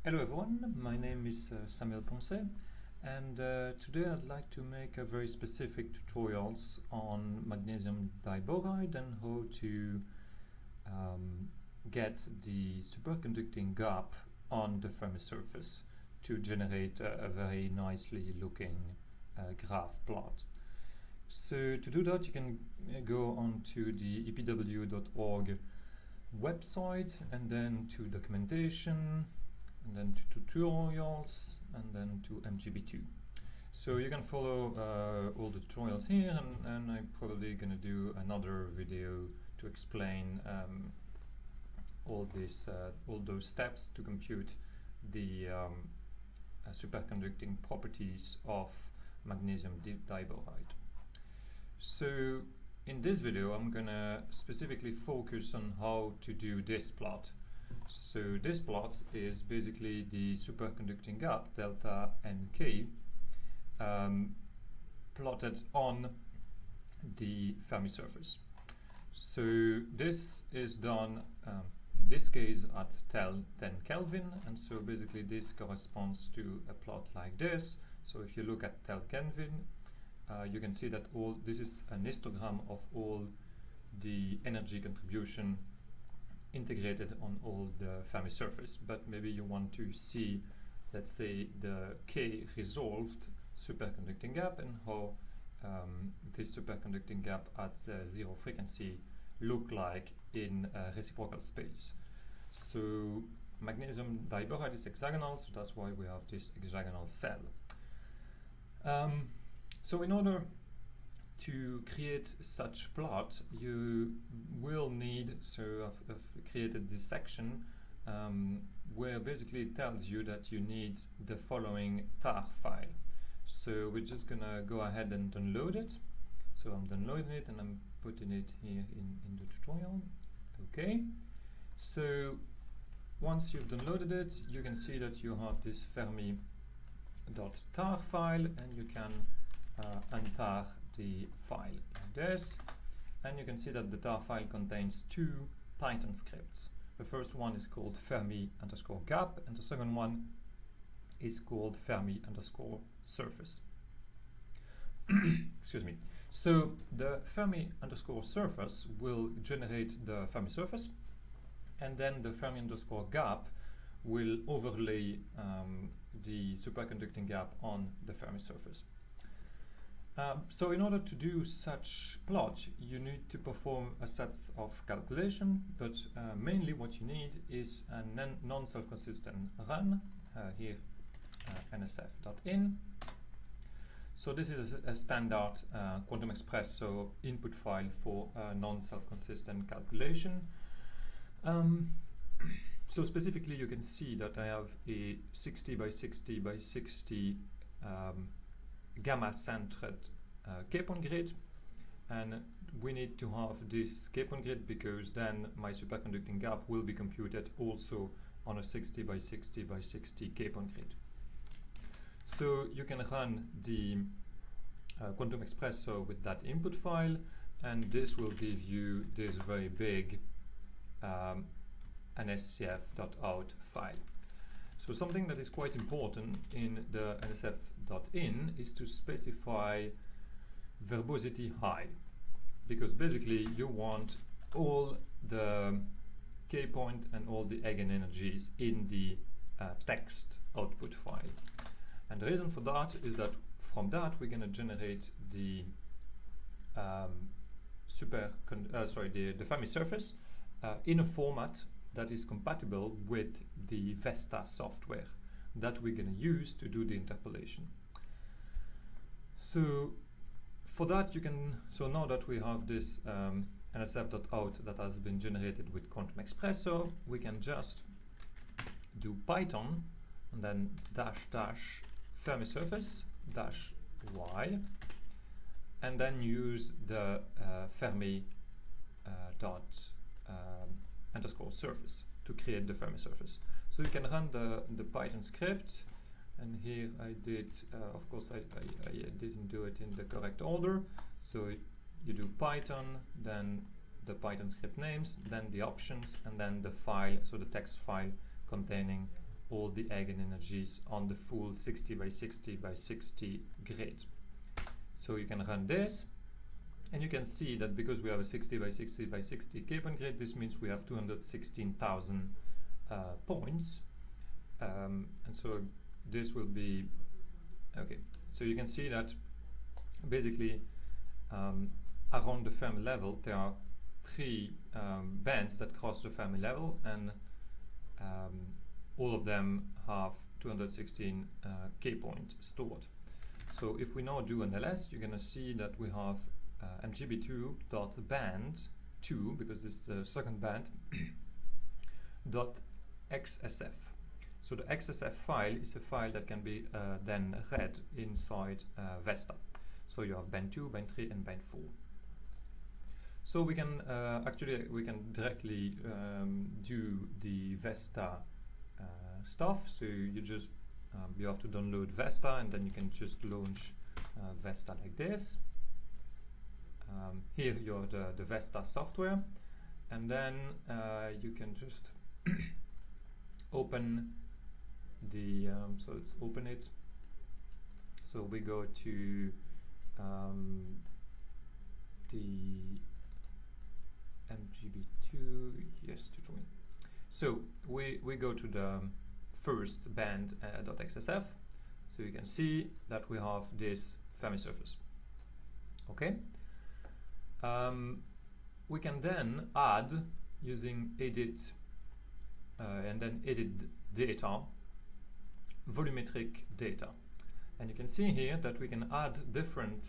Hello everyone, my name is Samuel Ponce, and today I'd like to make a very specific tutorials on magnesium diboride and how to get the superconducting gap on the Fermi surface to generate a very nicely looking graph plot. So to do that, you can go onto the EPW.org website and then to documentation, and then to tutorials, and then to MGB2. So you can follow all the tutorials here, and I'm probably going to do another video to explain all those steps to compute the superconducting properties of magnesium diboride. So in this video, I'm going to specifically focus on how to do this plot. So this plot is basically the superconducting gap, delta NK, plotted on the Fermi surface. So this is done, in this case, at 10 Kelvin, and so basically this corresponds to a plot like this. So if you look at 10 Kelvin, you can see that this is an histogram of all the energy contribution integrated on all the Fermi surface, but maybe you want to see, let's say, the K resolved superconducting gap and how this superconducting gap at zero frequency look like in reciprocal space. So magnesium diboride is hexagonal, so that's why we have this hexagonal cell. So in order to create such plot, you will need, so I've created this section where basically it tells you that you need the following tar file. So we're just gonna go ahead and download it. So I'm downloading it and I'm putting it here in the tutorial. Okay, so once you've downloaded it, you can see that you have this Fermi.tar file, and you can untar the file like this, and you can see that the tar file contains two Python scripts. The first one is called Fermi_gap, and the second one is called Fermi_surface. Excuse me. So the Fermi_surface will generate the Fermi surface, and then the Fermi_gap will overlay the superconducting gap on the Fermi surface. So in order to do such plot, you need to perform a set of calculation, but mainly what you need is a non-self-consistent run, here nsf.in. So this is a standard Quantum Express, so input file for non-self-consistent calculation. So specifically you can see that I have a 60 by 60 by 60 gamma-centered K-point grid, and we need to have this K-point grid because then my superconducting gap will be computed also on a 60 by 60 by 60 K-point grid. So you can run the Quantum Espresso with that input file, and this will give you this very big nscf.out file. So something that is quite important in the nsf.in is to specify verbosity high, because basically you want all the K-point and all the eigenenergies in the text output file. And the reason for that is that from that we're going to generate the the Fermi surface in a format that is compatible with the Vesta software that we're going to use to do the interpolation. So for that so now that we have this nsf.out that has been generated with Quantum Espresso, we can just do Python and then dash Fermi surface -y, and then use the Fermi _surface to create the Fermi surface. So you can run the Python script, and here I did, of course I didn't do it in the correct order, so you do Python, then the Python script names, then the options, and then the file, so the text file containing all the eigenenergies on the full 60 by 60 by 60 grid. So you can run this, and you can see that because we have a 60 by 60 by 60 Capon grid, this means we have 216,000 points, and so this will be okay. So you can see that basically around the Fermi level there are three bands that cross the Fermi level, and all of them have 216 K point stored. So if we now do an ls, you're going to see that we have mgb2 dot band 2, because this is the second band, dot xsf. So the xsf file is a file that can be then read inside Vesta. So you have band 2, band 3 and band 4. So we can actually we can directly do the Vesta stuff. So you just you have to download Vesta, and then you can just launch Vesta like this. Here you have the Vesta software, and then you can just open the so let's open it. So we go to the mgb2, yes, tutorial. So we go to the first band .xsf. So you can see that we have this Fermi surface. Okay. We can then add using edit and then edit data, volumetric data, and you can see here that we can add different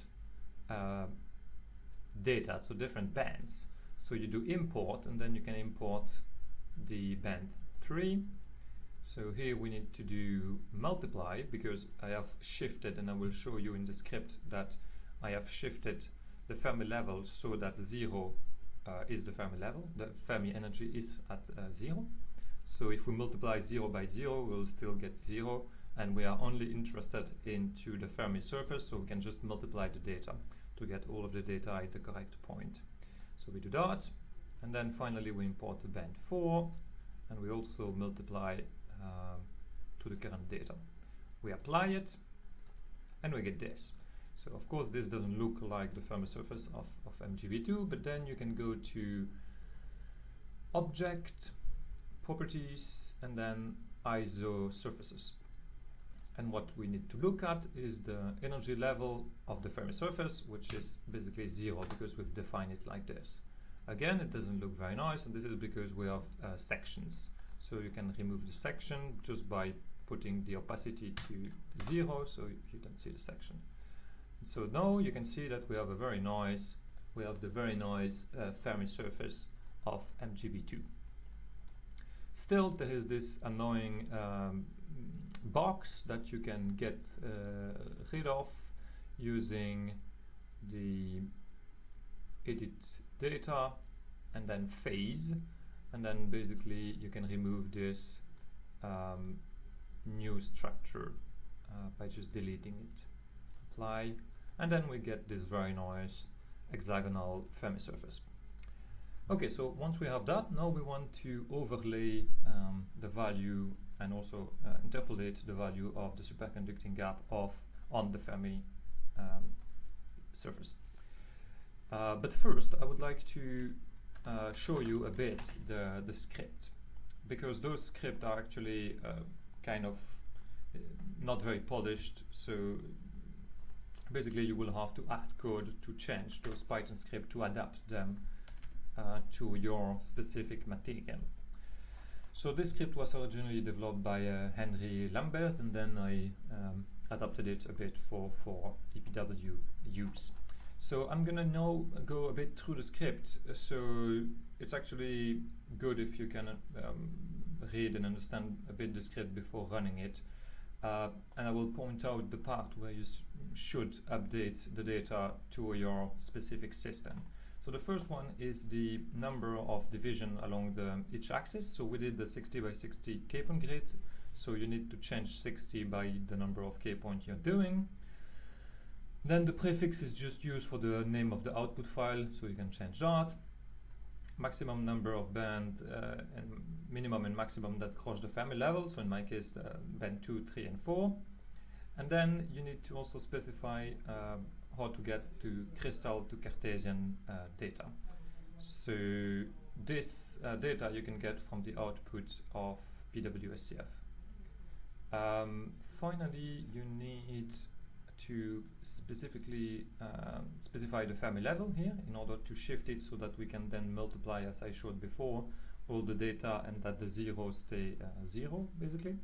data, so different bands. So you do import, and then you can import the band 3. So here we need to do multiply, because I have shifted, and I will show you in the script that I have shifted the Fermi level so that 0 is the Fermi level. The Fermi energy is at 0. So if we multiply 0 by 0, we'll still get 0, and we are only interested into the Fermi surface, so we can just multiply the data to get all of the data at the correct point. So we do that, and then finally we import the band 4, and we also multiply to the current data. We apply it, and we get this. So of course this doesn't look like the Fermi surface of MGB2, but then you can go to Object, Properties, and then ISO Surfaces. And what we need to look at is the energy level of the Fermi surface, which is basically 0, because we've defined it like this. Again, it doesn't look very nice, and this is because we have sections. So you can remove the section just by putting the opacity to 0, so you don't see the section. So now you can see that we have a very nice, Fermi surface of MGB2. Still, there is this annoying box that you can get rid of using the edit data and then phase, and then basically you can remove this new structure by just deleting it. Apply, and then we get this very nice hexagonal Fermi surface. Okay, so once we have that, now we want to overlay the value and also interpolate the value of the superconducting gap on the Fermi surface. But first, I would like to show you a bit the script, because those scripts are actually kind of not very polished. So basically, you will have to add code to change those Python scripts to adapt them to your specific material. So this script was originally developed by Henry Lambert, and then I adapted it a bit for EPW use. So I'm gonna now go a bit through the script. So it's actually good if you can read and understand a bit the script before running it. And I will point out the part where you should update the data to your specific system. So the first one is the number of division along each axis. So we did the 60 by 60 K-point grid. So you need to change 60 by the number of K-point you're doing. Then the prefix is just used for the name of the output file, so you can change that. maximum number of band and minimum and maximum that cross the Fermi level. So in my case, band 2, 3, and 4. And then you need to also specify how to get to crystal to Cartesian data. So this data you can get from the output of PWSCF. Finally, you need to specifically specify the Fermi level here in order to shift it so that we can then multiply, as I showed before, all the data and that the zeros stay 0 basically.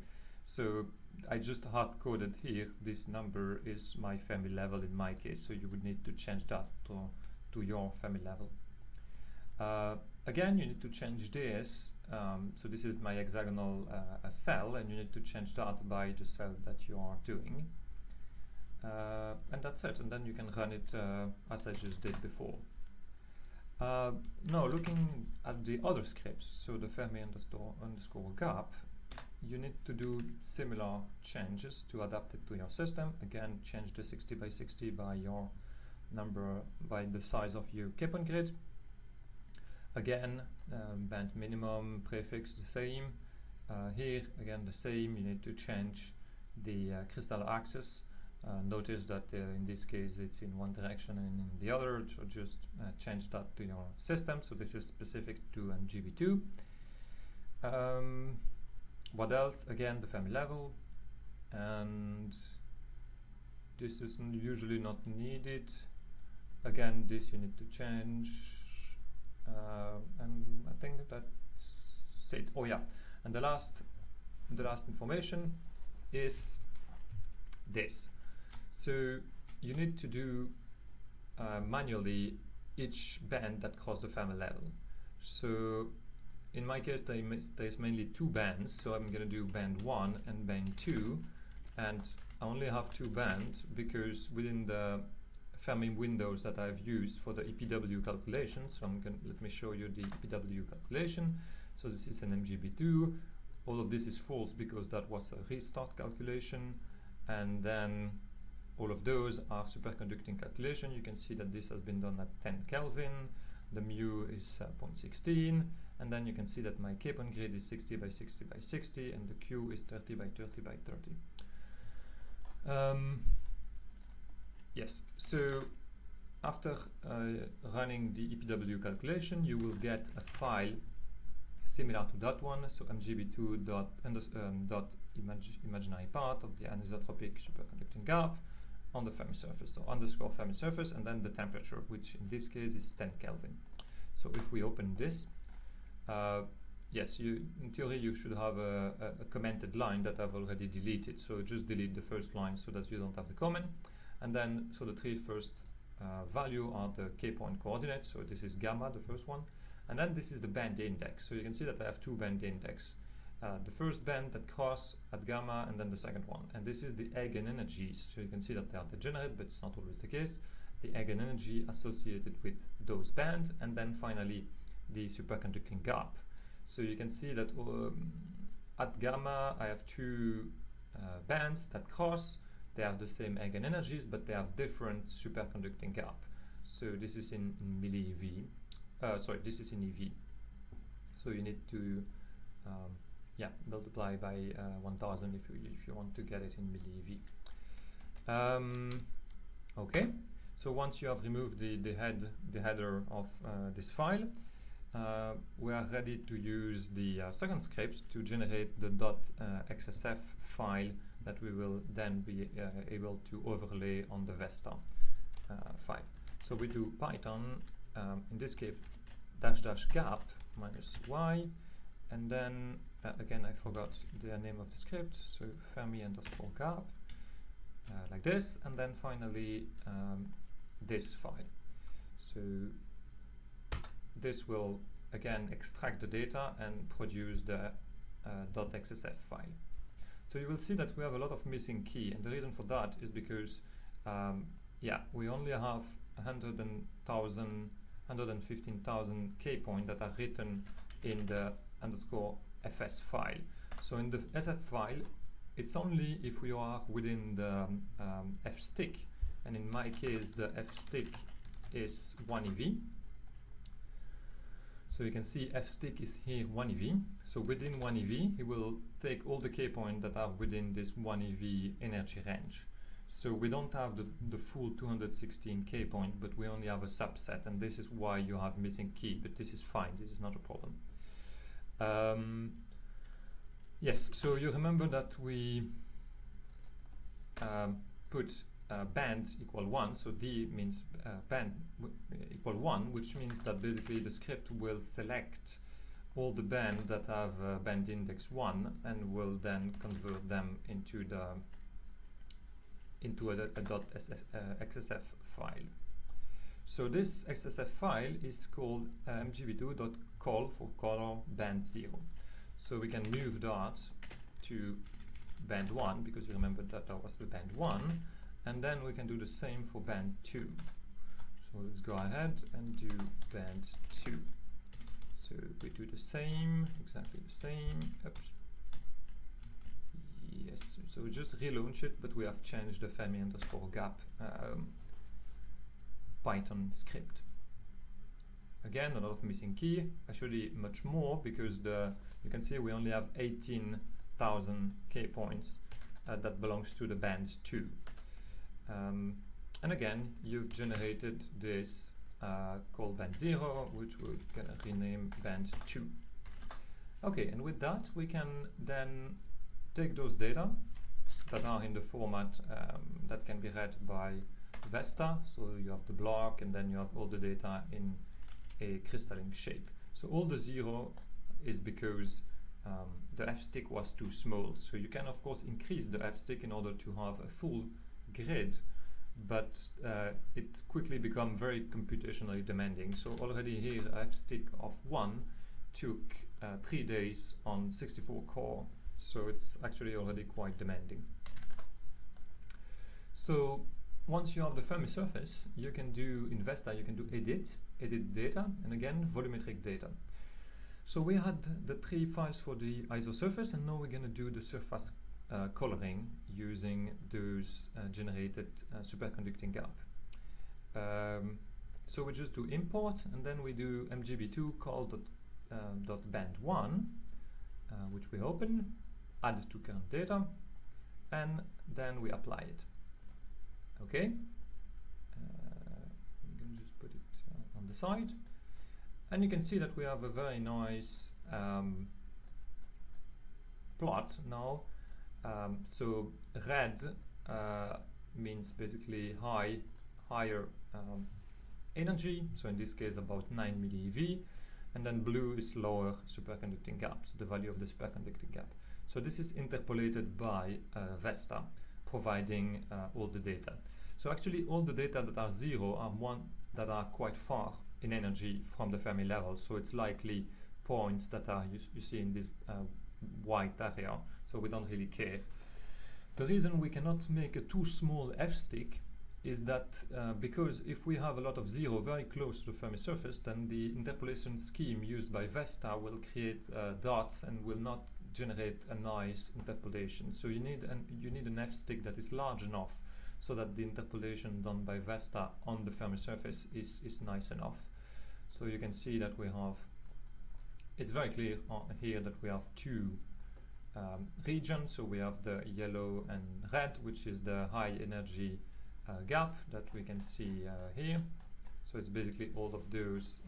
So I just hard-coded here, this number is my Fermi level in my case, so you would need to change that to your Fermi level. Again, you need to change this, so this is my hexagonal cell, and you need to change that by the cell that you are doing. And that's it, and then you can run it as I just did before. Now looking at the other scripts, so the Fermi underscore gap, you need to do similar changes to adapt it to your system. Again, change the 60 by 60 by your number, by the size of your K-point grid. Again, band minimum prefix the same. Here, again, the same. You need to change the crystal axis. Notice that in this case it's in one direction and in the other, so just change that to your system. So this is specific to MGB2. What else? Again, the Fermi level, and this is usually not needed. Again, this you need to change, and I think that's it. Oh yeah, and the last information is this. So you need to do manually each band that crosses the Fermi level. So in my case, there's mainly 2 bands, so I'm going to do band 1 and band 2, and I only have 2 bands because within the Fermi windows that I've used for the EPW calculation, so let me show you the EPW calculation. So this is an MGB2. All of this is false because that was a restart calculation, and then all of those are superconducting calculation. You can see that this has been done at 10 Kelvin. The mu is 0.16, and then you can see that my K-point grid is 60 by 60 by 60, and the Q is 30 by 30 by 30. Yes, so after running the EPW calculation, you will get a file similar to that one, so mgb2 dot imaginary part of the anisotropic superconducting gap on the Fermi surface, so underscore Fermi surface, and then the temperature, which in this case is 10 Kelvin. So if we open this, yes, in theory you should have a commented line that I've already deleted, so just delete the first line so that you don't have the comment. And then, so the 3 first value are the K-point coordinates, so this is gamma, the first one, and then this is the band index. So you can see that I have 2 band index. The first band that cross at gamma, and then the second one. And this is the eigenenergies. So you can see that they are degenerate, but it's not always the case. The eigenenergy associated with those bands, and then finally the superconducting gap. So you can see that at gamma I have 2 bands that cross. They have the same eigenenergies, but they have different superconducting gap. So this is in milli-eV. This is in eV. So you need to multiply by 1000 if you want to get it in milli-eV. Okay, so once you have removed the header of this file, we are ready to use the second script to generate the .xsf file that we will then be able to overlay on the Vesta file. So we do Python, in this case, --gap minus y, and then again I forgot the name of the script, so Fermi underscore gap, like this, and then finally this file. So this will again extract the data and produce the .xsf file. So you will see that we have a lot of missing key, and the reason for that is because we only have 115,000 K-point that are written in the underscore fs file. So in the SF file, it's only if we are within the f-stick, and in my case the f-stick is 1 eV. So So you can see f stick is here 1 eV. So within 1 eV, it will take all the k points that are within this 1 eV energy range. So we don't have the full 216 k point, but we only have a subset, and this is why you have missing key, but this is fine, this is not a problem. Yes, so you remember that we put band equal 1, so D means band equal 1, which means that basically the script will select all the bands that have band index 1 and will then convert them into a .xsf file. So this XSF file is called mgb2.call for color band 0. So we can move that to band 1, because you remember that was the band 1, and then we can do the same for band 2. So let's go ahead and do band 2. So we do the same, exactly the same. Oops. Yes, so we just relaunch it, but we have changed the Fermi underscore gap Python script. Again, a lot of missing key, actually much more, because you can see we only have 18,000 k points that belongs to the band 2. And again, you've generated this called band 0, which we're gonna rename band 2. Okay, and with that we can then take those data that are in the format that can be read by Vesta. So you have the block, and then you have all the data in a crystalline shape. So all the 0 is because the f-stick was too small. So you can of course increase the f-stick in order to have a full grid, but it's quickly become very computationally demanding. So already here f-stick of 1 took 3 days on 64 core. So it's actually already quite demanding. So once you have the Fermi surface, you can do in Vesta, you can do edit data, and again volumetric data. So we had the 3 files for the isosurface, and now we're going to do the surface coloring using those generated superconducting gap. So we just do import, and then we do mgb2 call .band1, which we open, add to current data, and then we apply it. Okay, I'm going to just put it on the side, and you can see that we have a very nice plot now. So red means basically higher energy, so in this case about 9 millieV, and then blue is lower superconducting gap, so the value of the superconducting gap. So this is interpolated by Vesta, providing all the data. So actually all the data that are 0 are one that are quite far in energy from the Fermi level, so it's likely points that are you see in this white area, so we don't really care. The reason we cannot make a too small f-stick is that because if we have a lot of 0 very close to the Fermi surface, then the interpolation scheme used by Vesta will create dots and will not generate a nice interpolation. So you need an f-stick that is large enough so that the interpolation done by Vesta on the Fermi surface is nice enough. So you can see that we have, it's very clear here that we have 2 regions. So we have the yellow and red, which is the high energy gap that we can see here. So it's basically all of those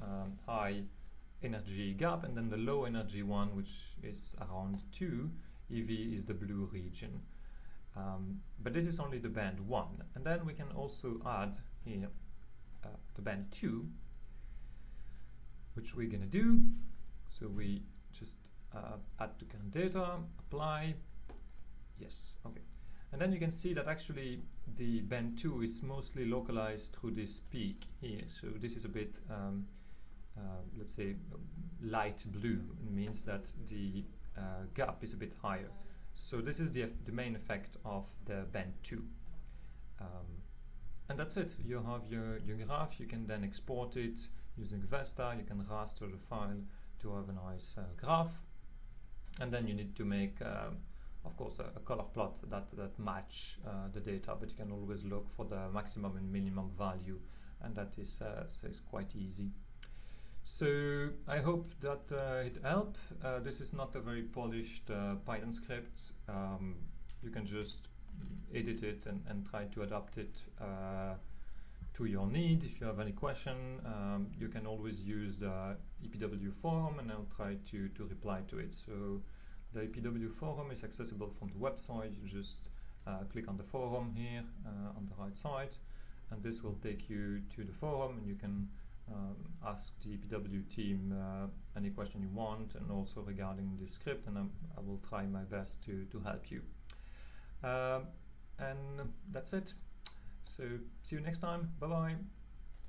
high energy gap, and then the low energy one, which is around 2 eV, is the blue region. But this is only the band 1, and then we can also add here the band 2, which we're gonna do. So we just add to current data, apply, yes, okay. And then you can see that actually the band 2 is mostly localized through this peak here. So this is a bit, let's say, light blue. It means that the gap is a bit higher. So this is the main effect of the band 2. And that's it. You have your graph. You can then export it using Vesta. You can raster the file to have a nice graph. And then you need to make of course a color plot that match the data, but you can always look for the maximum and minimum value, and that is quite easy. So I hope that it helped. This is not a very polished Python script. You can just edit it and try to adapt it to your need. If you have any question, you can always use the EPW forum and I'll try to reply to it. So the EPW forum is accessible from the website. You just click on the forum here on the right side, and this will take you to the forum, and you can ask the EPW team any question you want, and also regarding the script, and I will try my best to help you. And that's it. So see you next time. Bye bye.